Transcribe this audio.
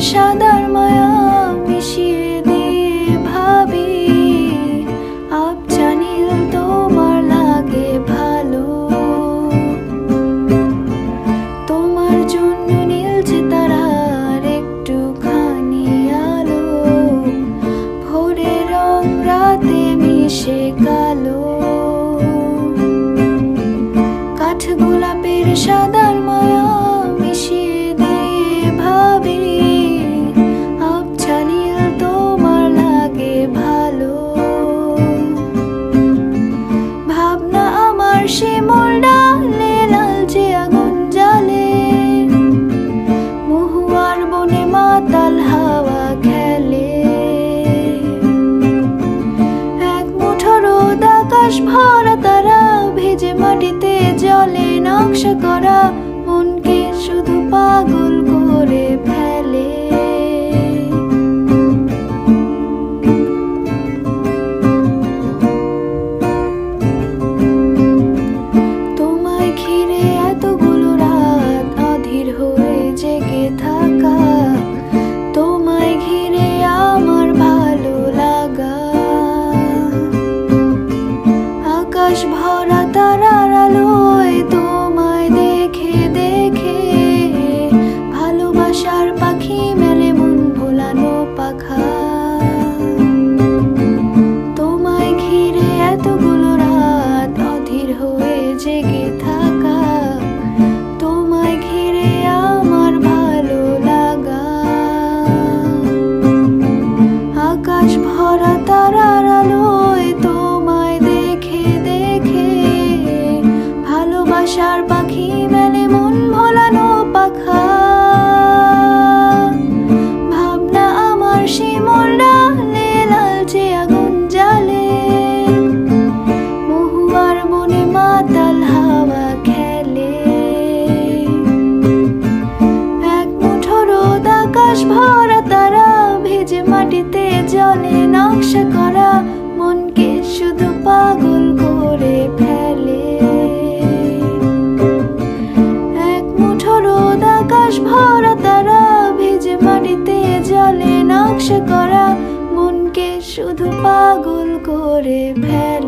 সাদার মায়া মিশিয়ে দিয়ে ভাবি আবছা নীল তোমার লাগে ভালো। তোমার জন্য নীলছে তারার একটুখানি আলো, ভোরের রং রাতে মিশে কালো। কাঠ গোলাপের সাদার মায়া মিশিয়ে দিয়ে ভাবি আবছা নীল তোমার লাগে ভালো। ভাবনা আমার শিমুল ডালে লালচে আগুন জ্বালে, মহুয়ার বনে মাতাল হাওয়া খেলে। এক মুঠো রোদ আকাশ ভরা তারা ভেজে মাটিতে জলে নকশা করা মনকে শুধু পাগল করে ফেলে। তোমায় ঘিরে এতগুলো রাত অধীর হয়ে জেগে থাকা, তোমায় ঘিরে আমার ভালো লাগা। আকাশ ভরা তারার আলোয় তোমায় দেখে দেখে ভালোবাসার পাখি মেলে মন ভোলানো পাখা। তোমায় ঘিরে এতগুলো রাত অধীর হয়ে জেগে থাকা, তোমায় ঘিরে আমার ভালো লাগা। আকাশ ভরা তারার আলোয় তোমায় দেখে দেখে ভালোবাসার পাখি মেলে মন ভোলানো পাখা। ভাবনা আমার শিমুল ডালে লালচে আগুন জ্বালে, মহুয়ার বনে মাতাল হাওয়া খেলে। এক মুঠো রোদ আকাশ ভরা তারা ভেজে মাটিতে জলে নকশা করা মনকে শুধু পাগল করে ফেলে। এক মুঠো রোদ আকাশ ভরা তারা ভেজে মাটিতে জলে নকশা করা মনকে শুধু পাগল করে ফেলে।